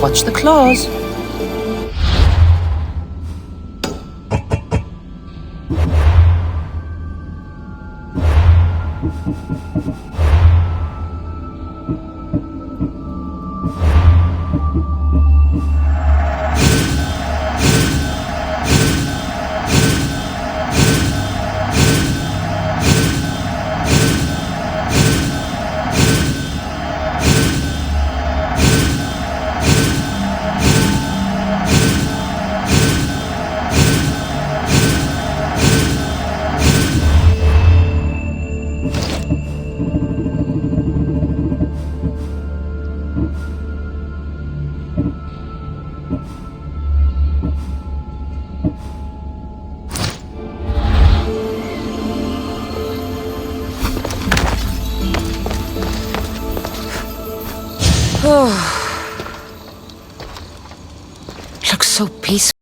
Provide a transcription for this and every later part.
watch the claws. Looks so peaceful.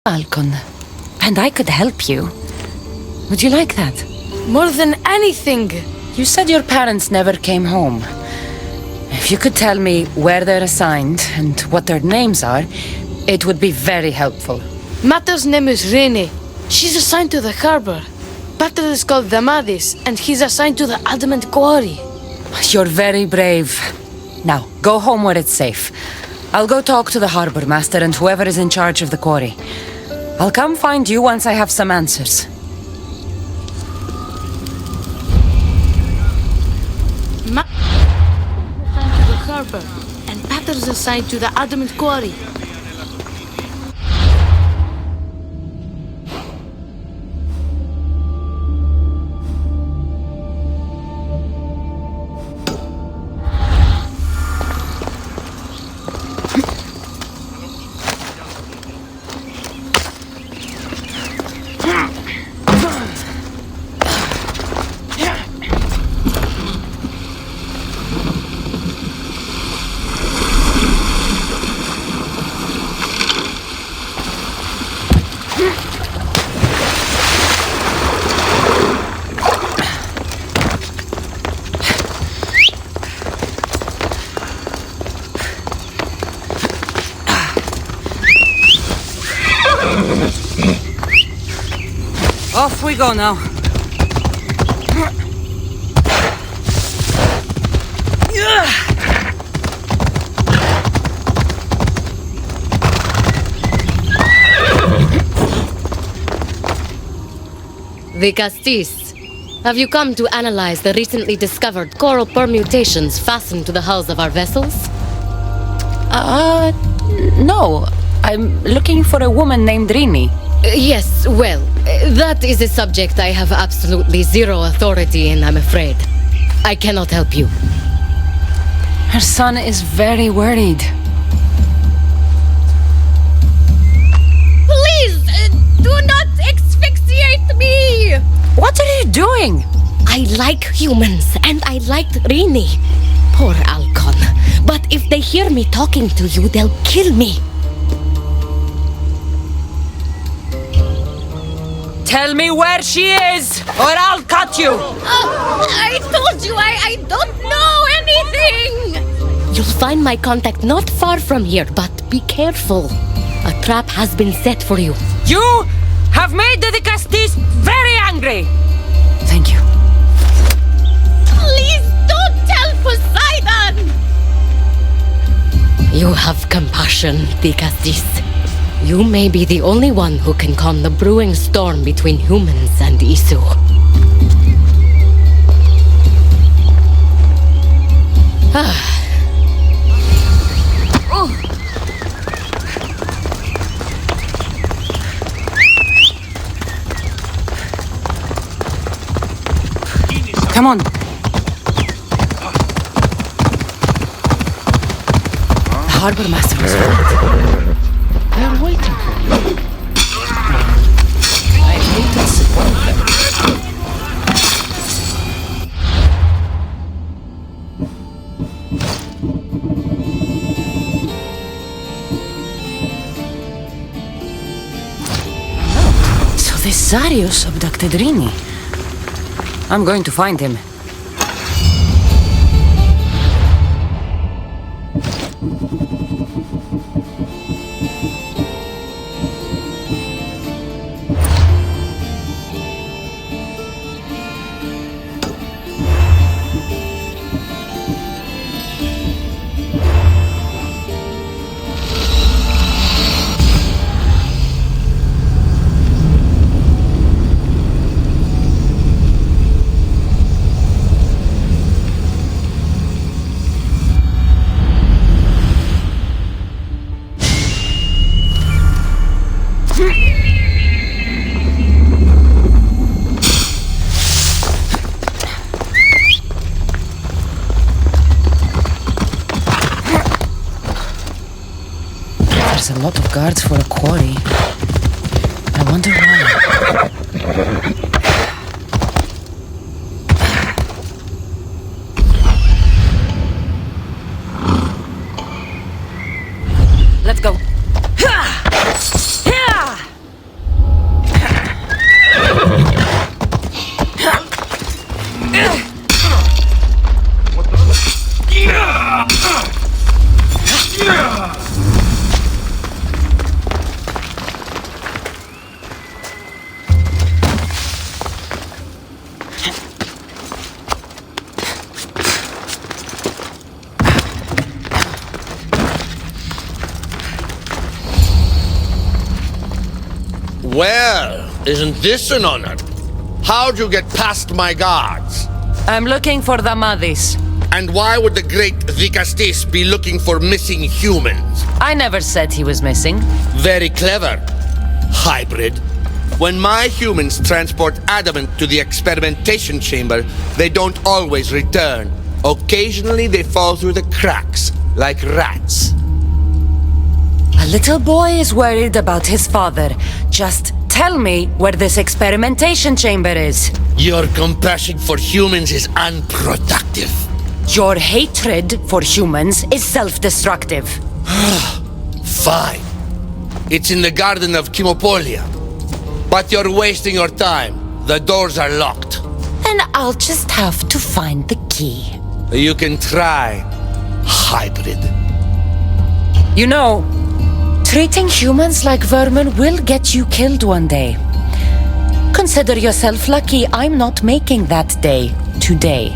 Falcon, and I could help you. Would you like that? More than anything! You said your parents never came home. If you could tell me where they're assigned and what their names are, it would be very helpful. Matter's name is Rene. She's assigned to the harbor. Pater is called Damadis, and he's assigned to the Adamant Quarry. You're very brave. Now, go home where it's safe. I'll go talk to the Harbormaster and whoever is in charge of the quarry. I'll come find you once I have some answers. Assigned to the harbor, and Pater's assigned to the Adamant Quarry. Off we go now. The Castis. Have you come to analyze the recently discovered coral permutations fastened to the hulls of our vessels? No. I'm looking for a woman named Rini. Yes, well, that is a subject I have absolutely zero authority in, I'm afraid. I cannot help you. Her son is very worried. Please, do not asphyxiate me! What are you doing? I like humans, and I liked Rini. Poor Alcon. But if they hear me talking to you, they'll kill me. Tell me where she is, or I'll cut you! I told you I don't know anything! You'll find my contact not far from here, but be careful. A trap has been set for you. You have made the Castis very angry! Thank you. Please don't tell Poseidon! You have compassion, Dicastis. You may be the only one who can calm the brewing storm between humans and Isu. Come on. The Harbormaster was right. They're waiting for you. I hate to spoil them. Oh, so this Zarius abducted Rini. I'm going to find him. There's a lot of guards for a quarry. I wonder why. Let's go. Well, isn't this an honor? How'd you get past my guards? I'm looking for the Madis. And why would the great Dicastis be looking for missing humans? I never said he was missing. Very clever. Hybrid. When my humans transport adamant to the experimentation chamber, they don't always return. Occasionally they fall through the cracks, like rats. A little boy is worried about his father. Just tell me where this experimentation chamber is. Your compassion for humans is unproductive. Your hatred for humans is self-destructive. Fine. It's in the garden of Timopolia. But you're wasting your time. The doors are locked. Then I'll just have to find the key. You can try, hybrid. You know, treating humans like vermin will get you killed one day. Consider yourself lucky I'm not making that day today.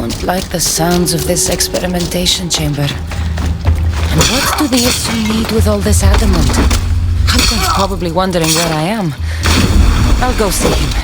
don't like the sounds of this experimentation chamber. And what do the Isu need with all this adamant? Halcon's probably wondering where I am. I'll go see him.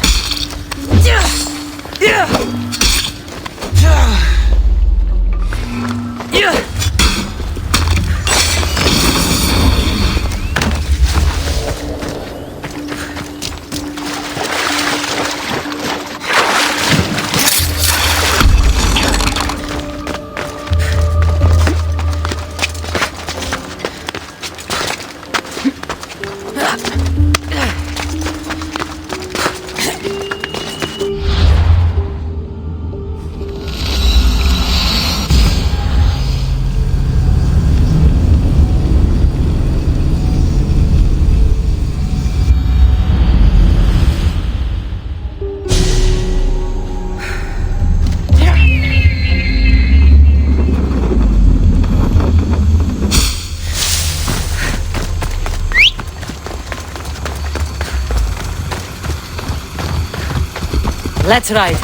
Let's ride.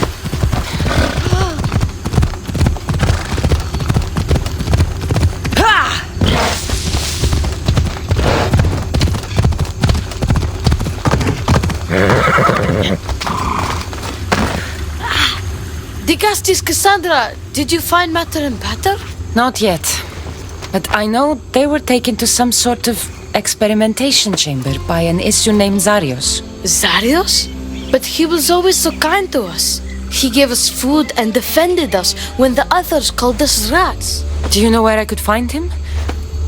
Digastis Cassandra, did you find Matter and Patter? Not yet. But I know they were taken to some sort of experimentation chamber by an Isu named Zarios. Zarios? But he was always so kind to us. He gave us food and defended us when the others called us rats. Do you know where I could find him?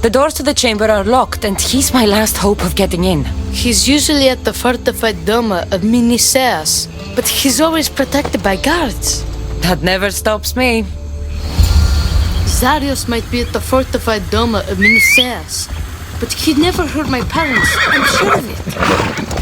The doors to the chamber are locked, and he's my last hope of getting in. He's usually at the fortified Doma of Miniseas, but he's always protected by guards. That never stops me. Zarios might be at the fortified Doma of Miniseas, but he never hurt my parents, I'm sure of it.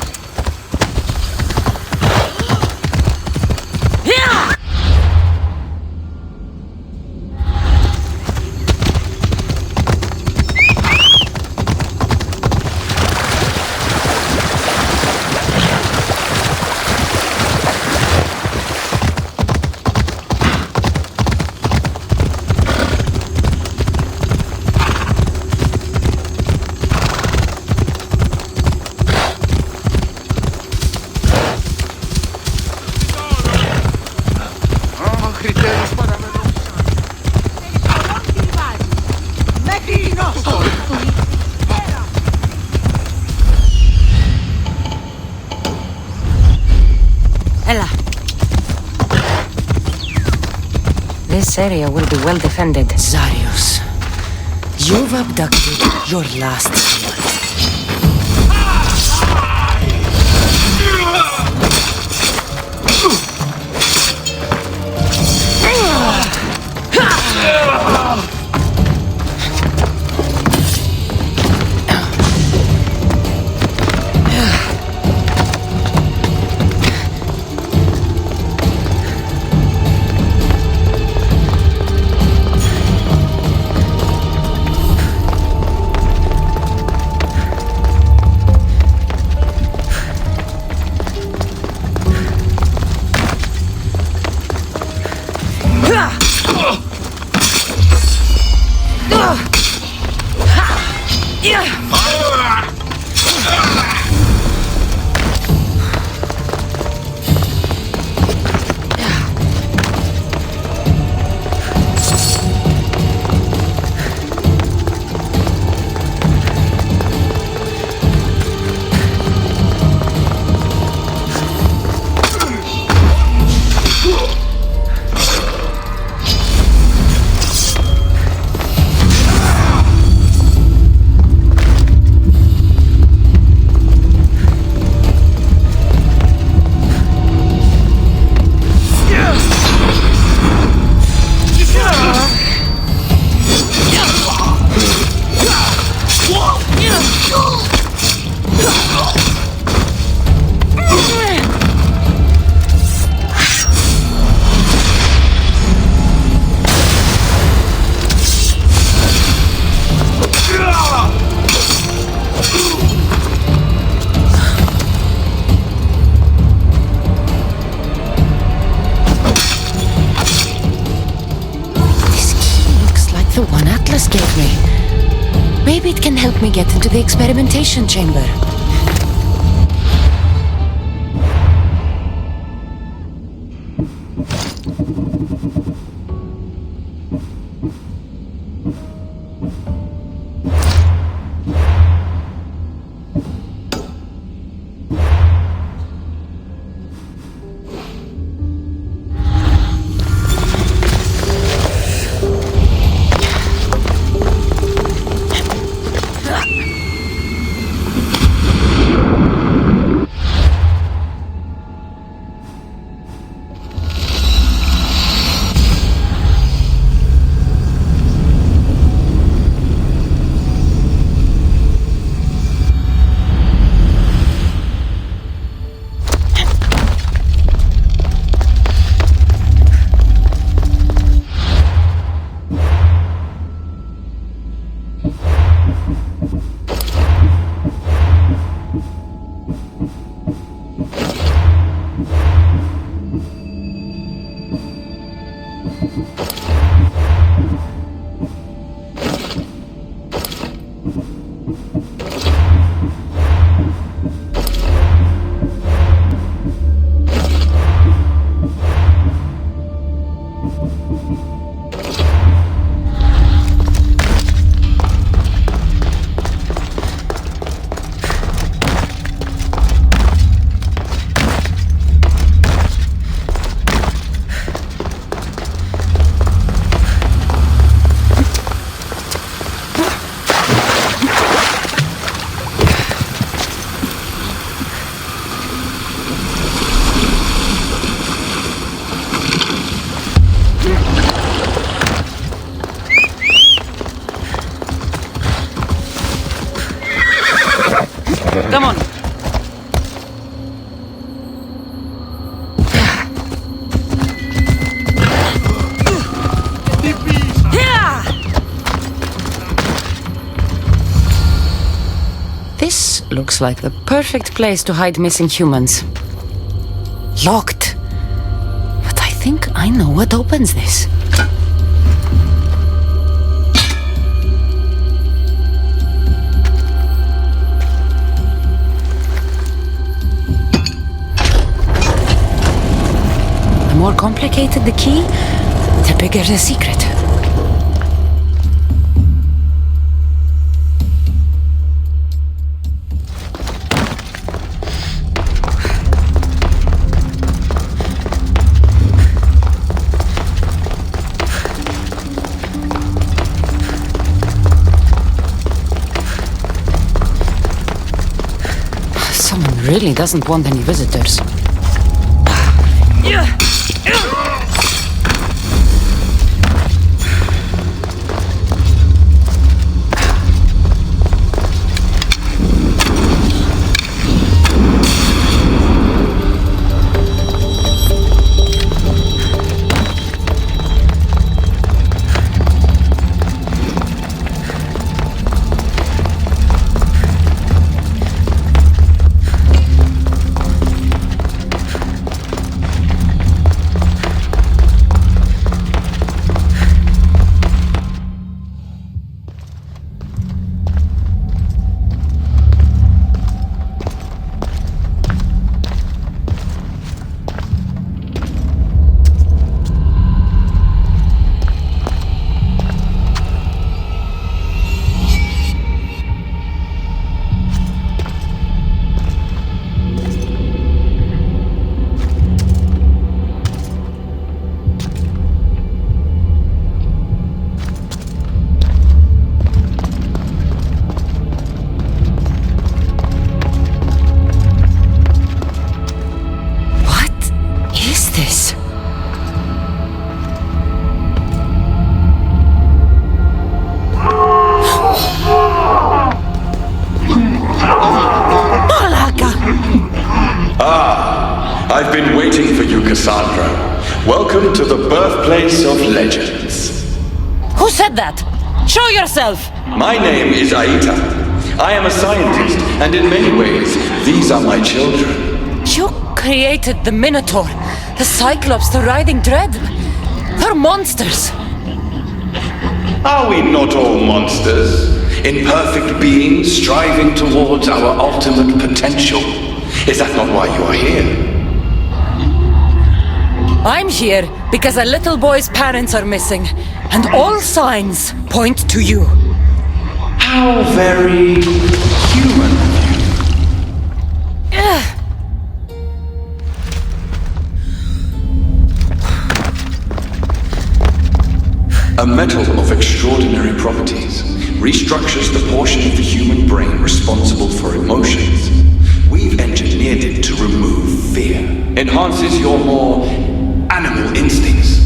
This area will be well defended. Zarios, you've abducted your last son. Maybe it can help me get into the experimentation chamber. Come on. This looks like the perfect place to hide missing humans. Locked. But I think I know what opens this. The more complicated the key, the bigger the secret. Someone really doesn't want any visitors. I've been waiting for you, Cassandra. Welcome to the birthplace of legends. Who said that? Show yourself! My name is Aita. I am a scientist, and in many ways, these are my children. You created the Minotaur, the Cyclops, the Riding Dread. They're monsters. Are we not all monsters? Imperfect beings striving towards our ultimate potential. Is that not why you are here? I'm here because a little boy's parents are missing, and all signs point to you. How very human of you. A metal of extraordinary properties restructures the portion of the human brain responsible for emotions. We've engineered it to remove fear. Enhances your more animal instincts.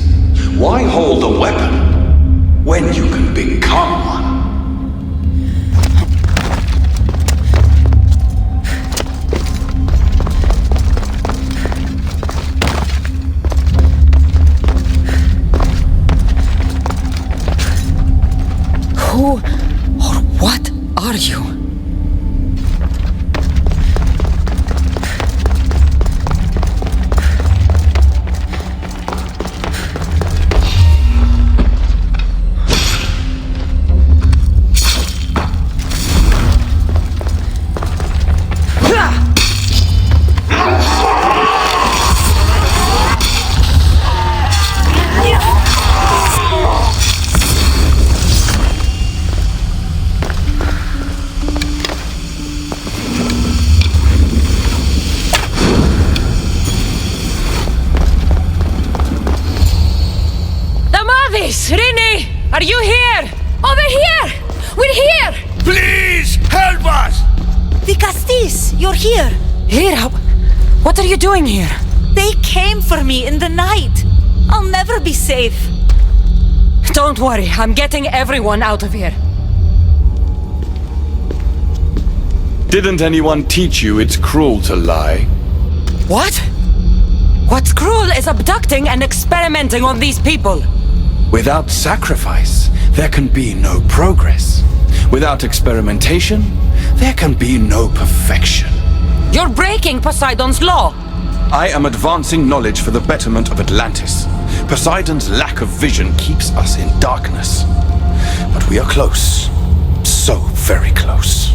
Why hold a weapon when you can become one? Who or what are you? Rini! Are you here? Over here! We're here! Please help us! The Castis, you're here. Here? What are you doing here? They came for me in the night. I'll never be safe. Don't worry, I'm getting everyone out of here. Didn't anyone teach you it's cruel to lie? What? What's cruel is abducting and experimenting on these people. Without sacrifice, there can be no progress. Without experimentation, there can be no perfection. You're breaking Poseidon's law. I am advancing knowledge for the betterment of Atlantis. Poseidon's lack of vision keeps us in darkness. But we are close. So very close.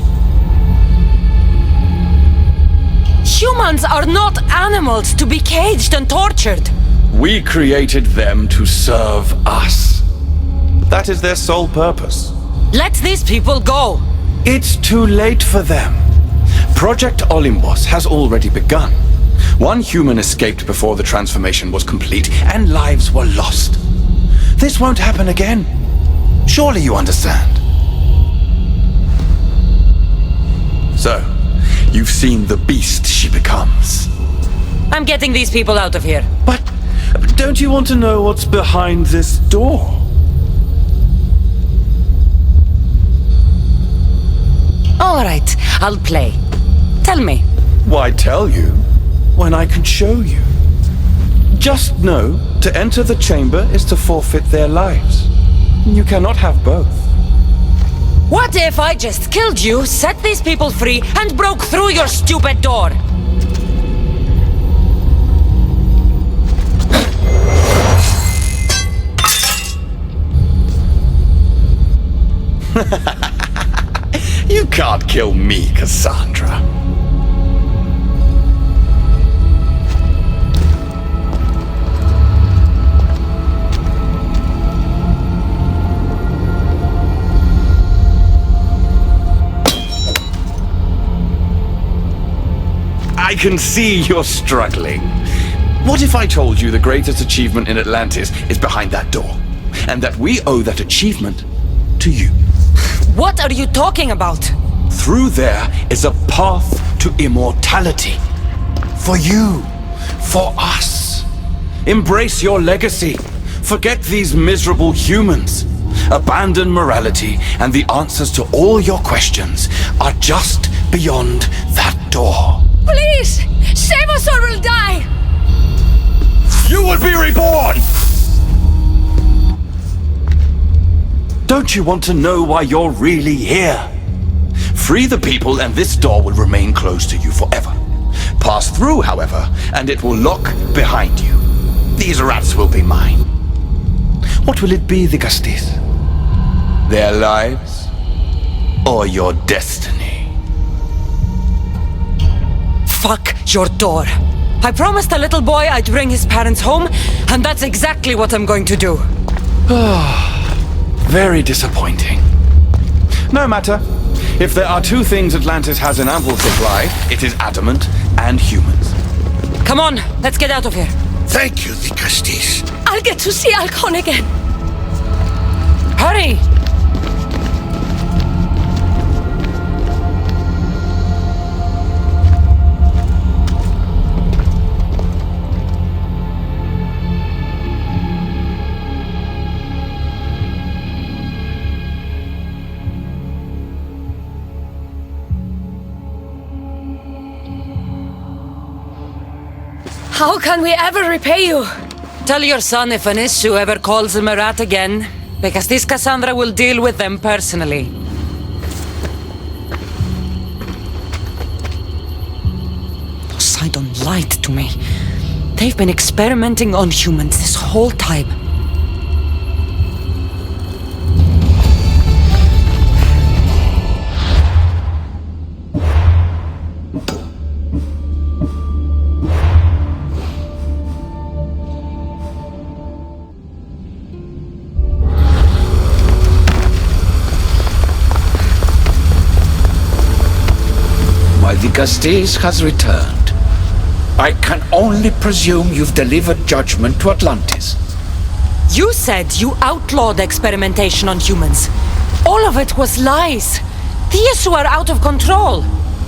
Humans are not animals to be caged and tortured. We created them to serve us. That is their sole purpose. Let these people go. It's too late for them. Project Olympus has already begun. One human escaped before the transformation was complete, and lives were lost. This won't happen again. Surely you understand. So, you've seen the beast she becomes. I'm getting these people out of here. But don't you want to know what's behind this door? All right, I'll play. Tell me. Why tell you when I can show you? Just know to enter the chamber is to forfeit their lives. You cannot have both. What if I just killed you, set these people free, and broke through your stupid door? You can't kill me, Cassandra. I can see you're struggling. What if I told you the greatest achievement in Atlantis is behind that door, and that we owe that achievement to you? What are you talking about? Through there is a path to immortality. For you. For us. Embrace your legacy. Forget these miserable humans. Abandon morality, and the answers to all your questions are just beyond that door. Please! Save us or we'll die! You will be reborn! Don't you want to know why you're really here? Free the people and this door will remain closed to you forever. Pass through, however, and it will lock behind you. These rats will be mine. What will it be, the Castis? Their lives? or your destiny? Fuck your door. I promised the little boy I'd bring his parents home, and that's exactly what I'm going to do. Very disappointing. No matter. If there are two things Atlantis has in ample supply, it is adamant and humans. Come on, let's get out of here. Thank you, Dicastis. I'll get to see Alcon again. Hurry! How can we ever repay you? Tell your son if an Isu ever calls him a rat again, because this Cassandra will deal with them personally. Poseidon lied to me. They've been experimenting on humans this whole time. Dicastis has returned. I can only presume you've delivered judgment to Atlantis. You said you outlawed experimentation on humans. All of it was lies. The Isu are out of control.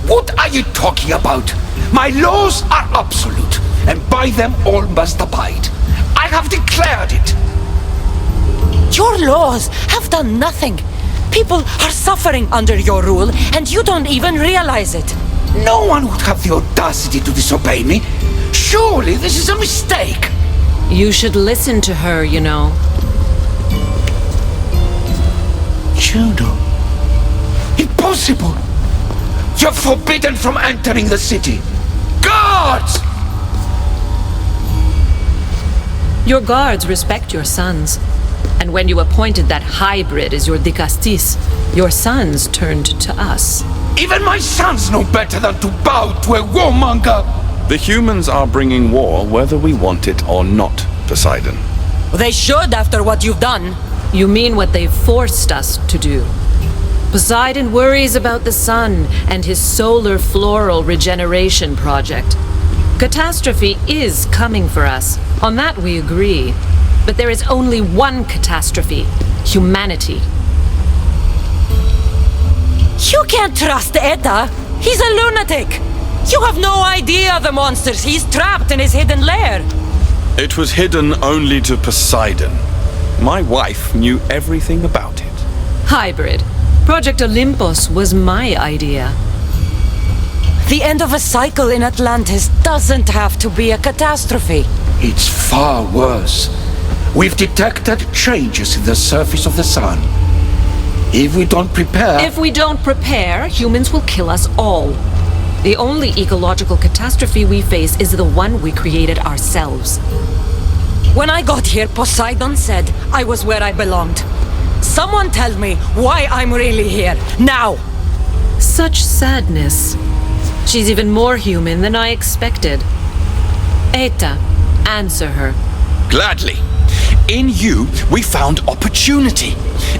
What are you talking about? My laws are absolute, and by them all must abide. I have declared it. Your laws have done nothing. People are suffering under your rule, and you don't even realize it. No one would have the audacity to disobey me. Surely this is a mistake. You should listen to her, you know. Juno. Impossible! You're forbidden from entering the city. Guards! Your guards respect your sons. And when you appointed that hybrid as your Dicastis, your sons turned to us. Even my sons know better than to bow to a warmonger! The humans are bringing war whether we want it or not, Poseidon. They should after what you've done. You mean what they've forced us to do. Poseidon worries about the sun and his solar floral regeneration project. Catastrophe is coming for us. On that we agree. But there is only one catastrophe: humanity. You can't trust Eta. He's a lunatic. You have no idea the monsters he's trapped in his hidden lair. It was hidden only to Poseidon. My wife knew everything about it. Hybrid. Project Olympus was my idea. The end of a cycle in Atlantis doesn't have to be a catastrophe. It's far worse. We've detected changes in the surface of the sun. If we don't prepare, humans will kill us all. The only ecological catastrophe we face is the one we created ourselves. When I got here, Poseidon said I was where I belonged. Someone tell me why I'm really here, now! Such sadness. She's even more human than I expected. Eta, answer her. Gladly. In you, we found opportunity.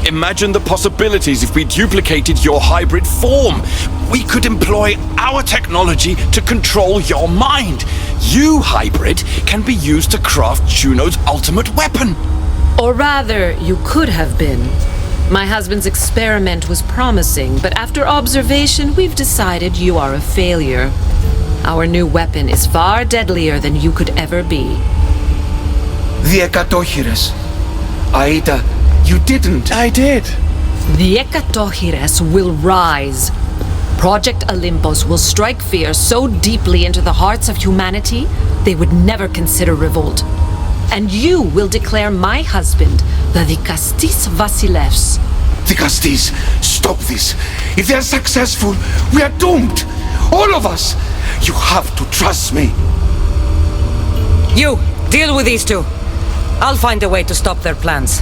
Imagine the possibilities if we duplicated your hybrid form. We could employ our technology to control your mind. You, hybrid, can be used to craft Juno's ultimate weapon. Or rather, you could have been. My husband's experiment was promising, but after observation, we've decided you are a failure. Our new weapon is far deadlier than you could ever be. The Hekatonchires. Aida, you didn't. I did. The Hekatonchires will rise. Project Olympus will strike fear so deeply into the hearts of humanity, they would never consider revolt. And you will declare my husband the Dicastis Vasilevs. Dicastis, stop this. If they're successful, we are doomed. All of us. You have to trust me. You, deal with these two. I'll find a way to stop their plans.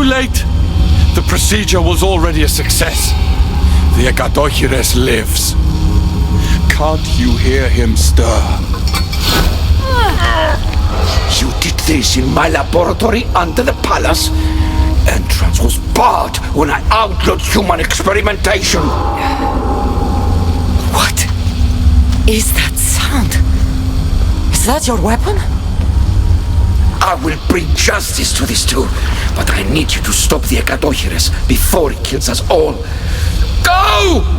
Too late! The procedure was already a success. The Hekatonchires lives. Can't you hear him stir? You did this in my laboratory under the palace. Entrance was barred when I outlawed human experimentation. What is that sound? Is that your weapon? I will bring justice to these two, but I need you to stop the Hekatonchires before it kills us all. Go!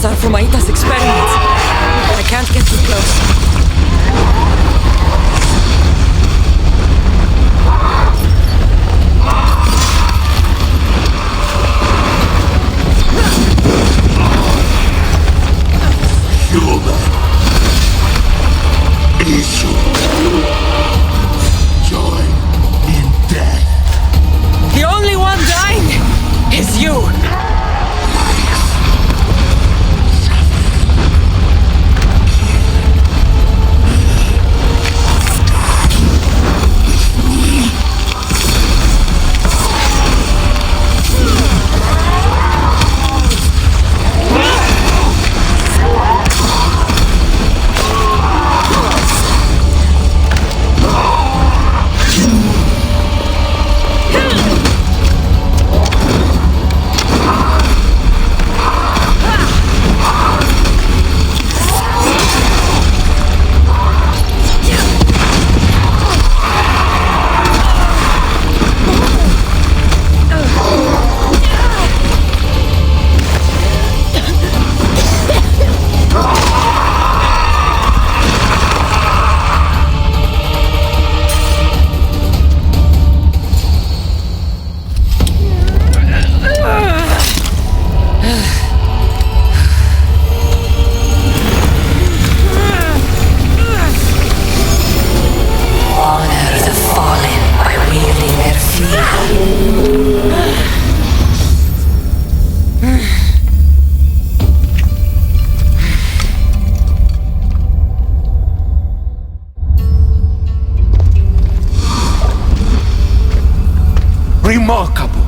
Are from Aita's experiments. I can't get too close. Human. Isu. Joy in death. The only one dying is you. Remarkable.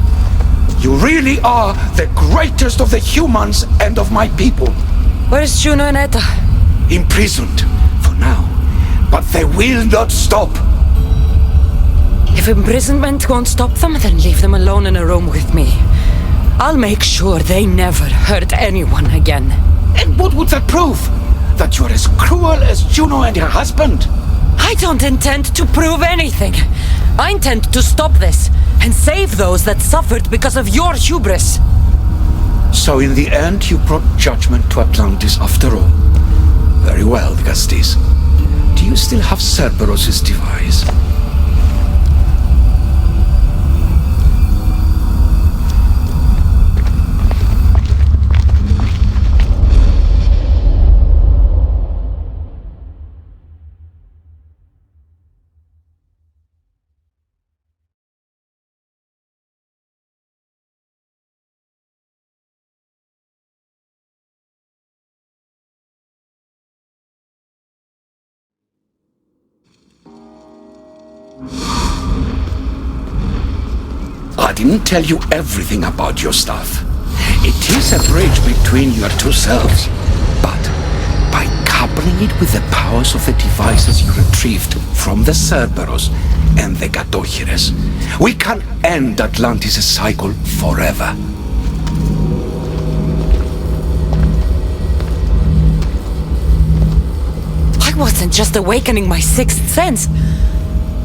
You really are the greatest of the humans and of my people. Where's Juno and Etta? Imprisoned, for now. But they will not stop. If imprisonment won't stop them, then leave them alone in a room with me. I'll make sure they never hurt anyone again. And what would that prove? That you're as cruel as Juno and her husband? I don't intend to prove anything. I intend to stop this and save those that suffered because of your hubris. So in the end, you brought judgment to Atlantis after all. Very well, Gastis. Do you still have Cerberus' device? I didn't tell you everything about your stuff. It is a bridge between your two selves, but by coupling it with the powers of the devices you retrieved from the Cerberus and the Hekatonchires, we can end Atlantis' cycle forever. I wasn't just awakening my sixth sense.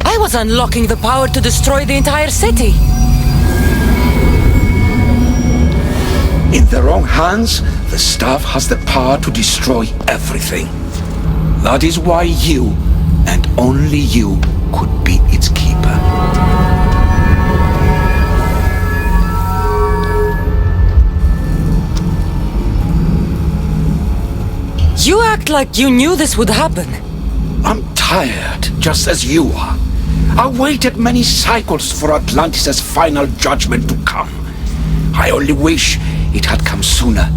I was unlocking the power to destroy the entire city. In the wrong hands, the staff has the power to destroy everything. That is why you, and only you, could be its keeper. You act like you knew this would happen. I'm tired, just as you are. I waited many cycles for Atlantis' final judgment to come. I only wish it had come sooner.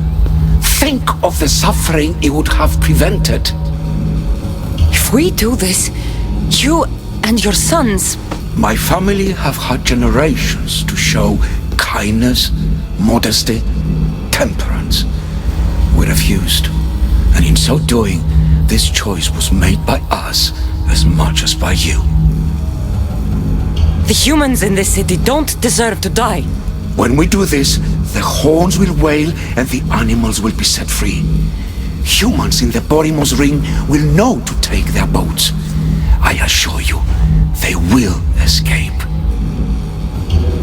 Think of the suffering it would have prevented. If we do this, you and your sons... My family have had generations to show kindness, modesty, temperance. We refused, and in so doing, this choice was made by us as much as by you. The humans in this city don't deserve to die. When we do this, the horns will wail and the animals will be set free. Humans in the Borymos Ring will know to take their boats. I assure you, they will escape.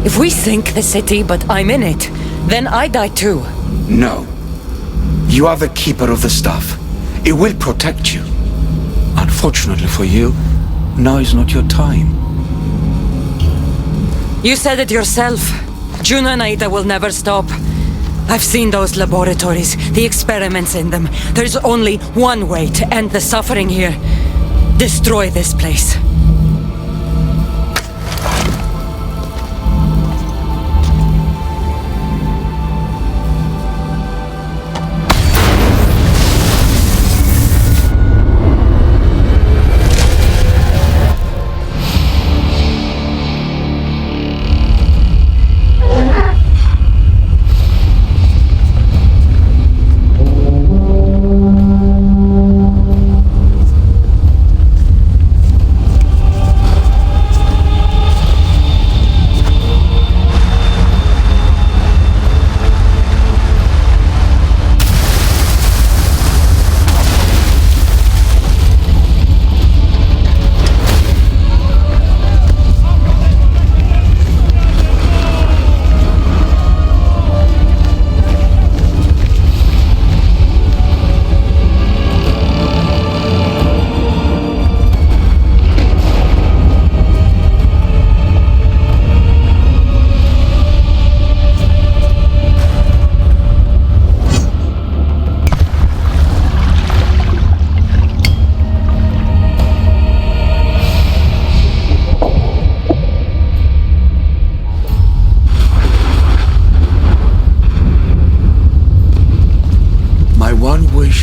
If we sink the city, but I'm in it, then I die too. No. You are the keeper of the staff. It will protect you. Unfortunately for you, now is not your time. You said it yourself. Juno and Aida will never stop. I've seen those laboratories, the experiments in them. There's only one way to end the suffering here. Destroy this place.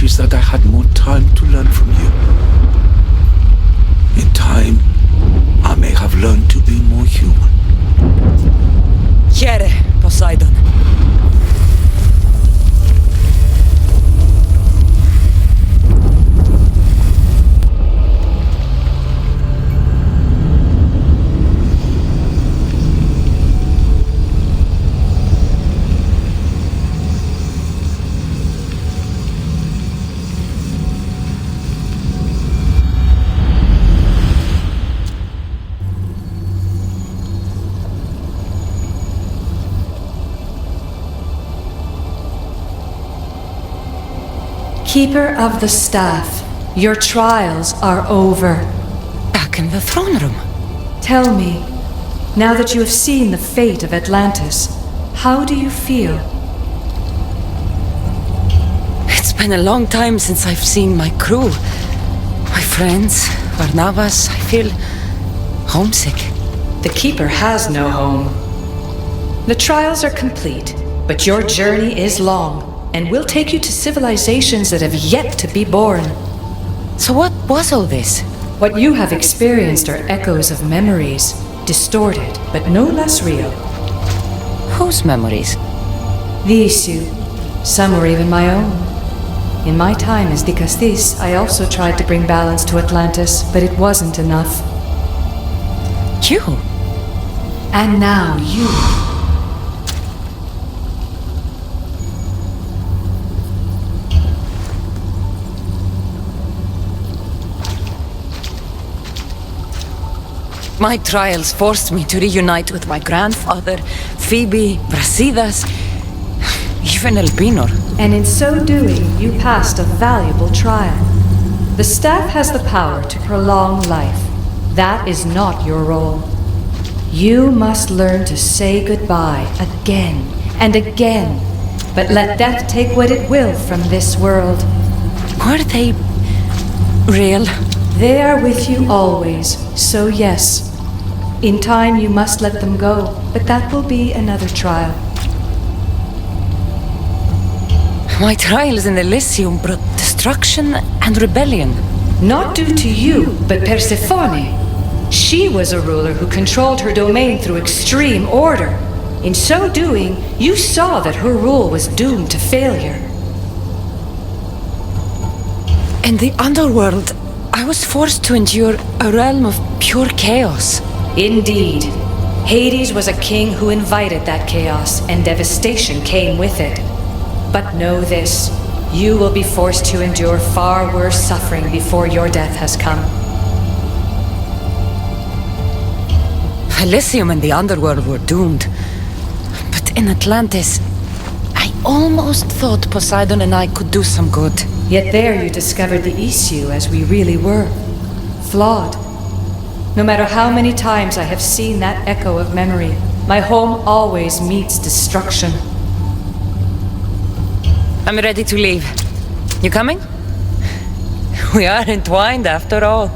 Is that I had more time to learn from you. In time, I may have learned to be more human. Here, Poseidon. Keeper of the Staff, your trials are over. Back in the throne room. Tell me, now that you have seen the fate of Atlantis, how do you feel? It's been a long time since I've seen my crew. My friends, Barnabas. I feel homesick. The Keeper has no home. The trials are complete, but your journey is long, and will take you to civilizations that have yet to be born. So what was all this? What you have experienced are echoes of memories, distorted but no less real. Whose memories? The Isu. Some were even my own. In my time as Dikastis, I also tried to bring balance to Atlantis, but it wasn't enough. You? And now you. My trials forced me to reunite with my grandfather, Phoebe, Brasidas, even Elpinor. And in so doing, you passed a valuable trial. The staff has the power to prolong life. That is not your role. You must learn to say goodbye again and again, but let death take what it will from this world. Were they real? They are with you always, so yes. In time you must let them go, but that will be another trial. My trials in Elysium brought destruction and rebellion. Not due to you, but Persephone. She was a ruler who controlled her domain through extreme order. In so doing, you saw that her rule was doomed to failure. In the underworld, I was forced to endure a realm of pure chaos. Indeed. Hades was a king who invited that chaos, and devastation came with it. But know this, you will be forced to endure far worse suffering before your death has come. Elysium and the underworld were doomed. But in Atlantis, I almost thought Poseidon and I could do some good. Yet there you discovered the Isu as we really were. Flawed. No matter how many times I have seen that echo of memory, my home always meets destruction. I'm ready to leave. You coming? We are entwined after all.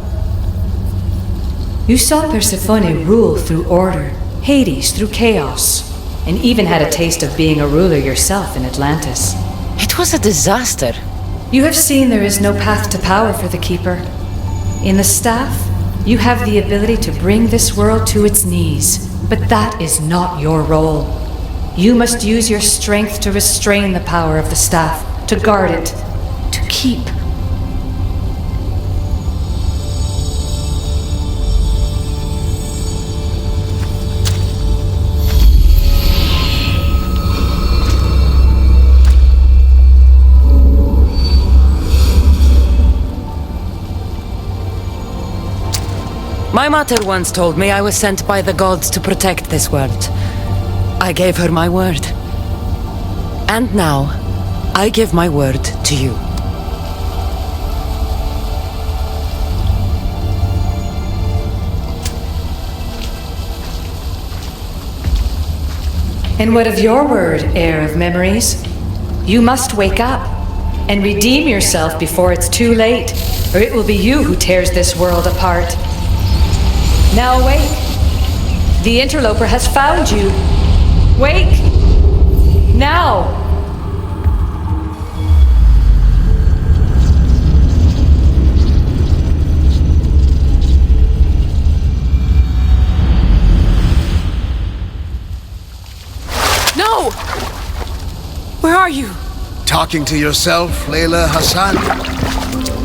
You saw Persephone rule through order, Hades through chaos, and even had a taste of being a ruler yourself in Atlantis. It was a disaster. You have seen there is no path to power for the Keeper. In the staff, you have the ability to bring this world to its knees, but that is not your role. You must use your strength to restrain the power of the staff, to guard it, to keep. My mother once told me I was sent by the gods to protect this world. I gave her my word. And now, I give my word to you. And what of your word, heir of memories? You must wake up and redeem yourself before it's too late, or it will be you who tears this world apart. Now wake. The interloper has found you. Wake! Now! No! Where are you? Talking to yourself, Layla Hassan?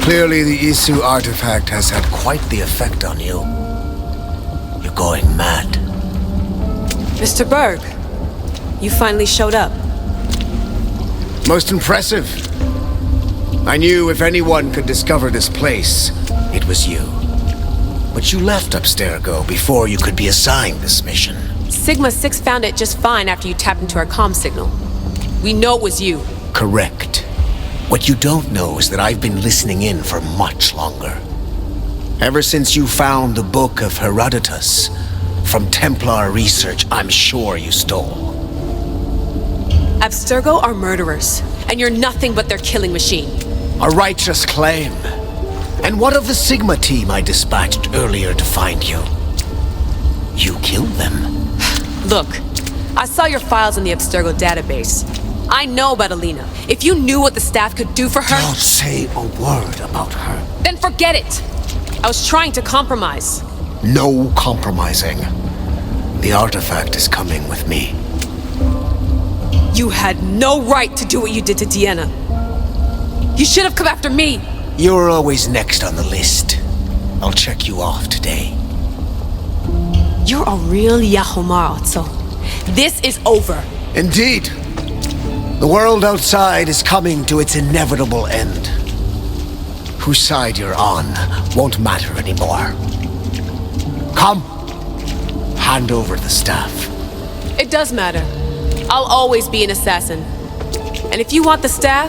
Clearly the Isu artifact has had quite the effect on you. You're going mad. Mr. Berg, you finally showed up. Most impressive. I knew if anyone could discover this place, it was you. But you left Abstergo before you could be assigned this mission. Sigma 6 found it just fine after you tapped into our comm signal. We know it was you. Correct. What you don't know is that I've been listening in for much longer. Ever since you found the Book of Herodotus, from Templar research I'm sure you stole. Abstergo are murderers, and you're nothing but their killing machine. A righteous claim. And what of the Sigma team I dispatched earlier to find you? You killed them. Look, I saw your files in the Abstergo database. I know about Alina. If you knew what the staff could do for her... Don't say a word about her. Then forget it! I was trying to compromise. No compromising. The artifact is coming with me. You had no right to do what you did to Deanna. You should have come after me. You're always next on the list. I'll check you off today. You're a real Yahomar, so this is over. Indeed. The world outside is coming to its inevitable end. Whose side you're on won't matter anymore. Come. Hand over the staff. It does matter. I'll always be an assassin. And if you want the staff,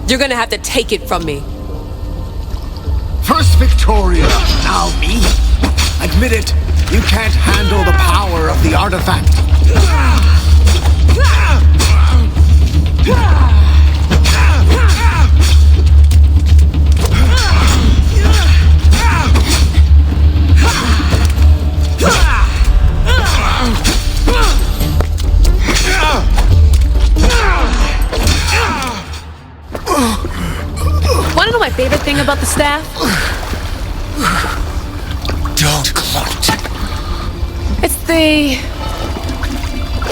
you're gonna have to take it from me. First Victoria, now me. Admit it, you can't handle the power of the artifact. Wanna know my favorite thing about the staff? Don't gloat. It's the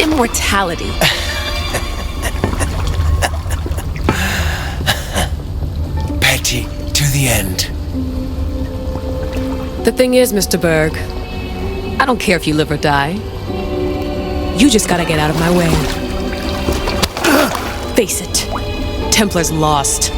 immortality. Petty to the end. The thing is, Mr. Berg, I don't care if you live or die. You just gotta get out of my way. Face it, Templar's lost.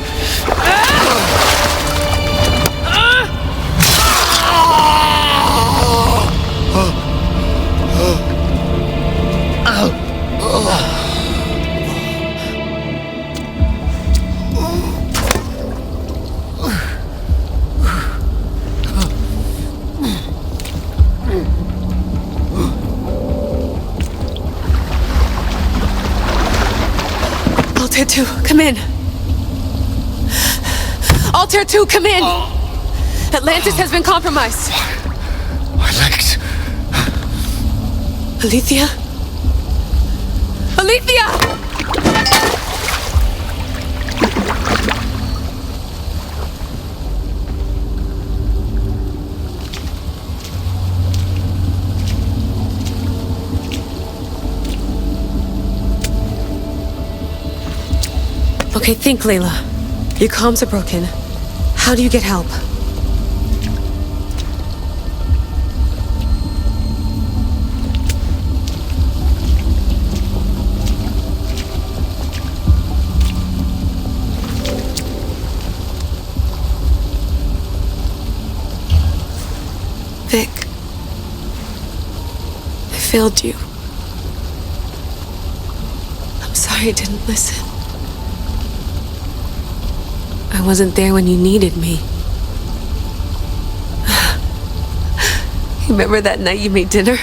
Altair 2, come in. Altair 2, come in. Atlantis has been compromised. My legs. Alethea? Alethea! Okay, think, Layla. Your comms are broken. How do you get help? Vic, I failed you. I'm sorry I didn't listen. I wasn't there when you needed me. Remember that night you made dinner?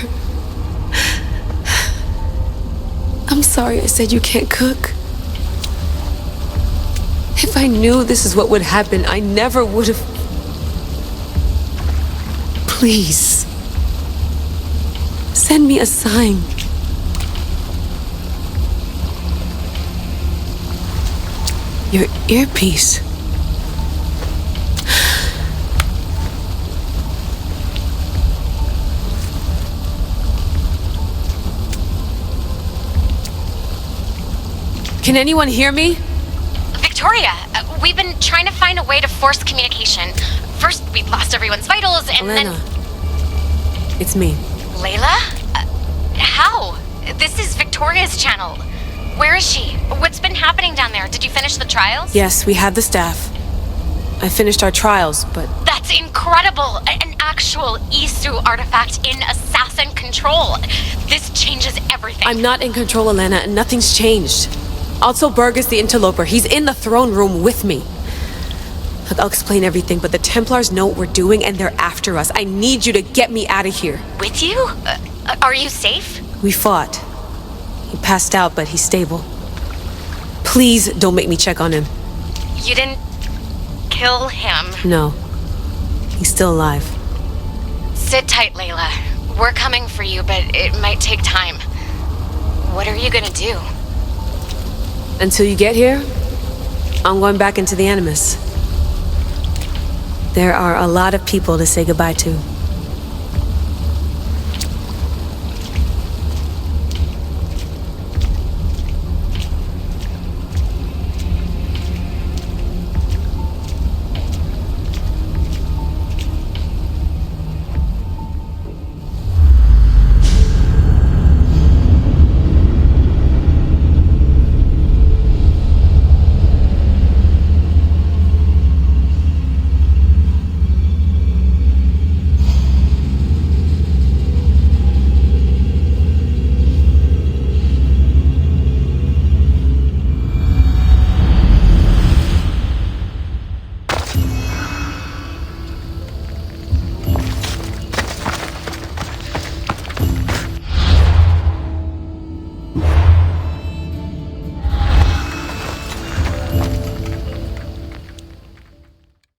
I'm sorry I said you can't cook. If I knew this is what would happen, I never would have... Please. Send me a sign. Your earpiece. Can anyone hear me? Victoria, we've been trying to find a way to force communication. First, we lost everyone's vitals, and Elena. then... It's me. Layla? How? This is Victoria's channel. Where is she? What's been happening down there? Did you finish the trials? Yes, we had the staff. I finished our trials, but... That's incredible! An actual Isu artifact in assassin control. This changes everything. I'm not in control, Elena, and nothing's changed. Also, Berg is the interloper. He's in the throne room with me. Look, I'll explain everything, but the Templars know what we're doing, and they're after us. I need you to get me out of here. With you? Are you safe? We fought. He passed out, but he's stable. Please don't make me check on him. You didn't kill him? No. He's still alive. Sit tight, Layla. We're coming for you, but it might take time. What are you gonna do? Until you get here, I'm going back into the Animus. There are a lot of people to say goodbye to.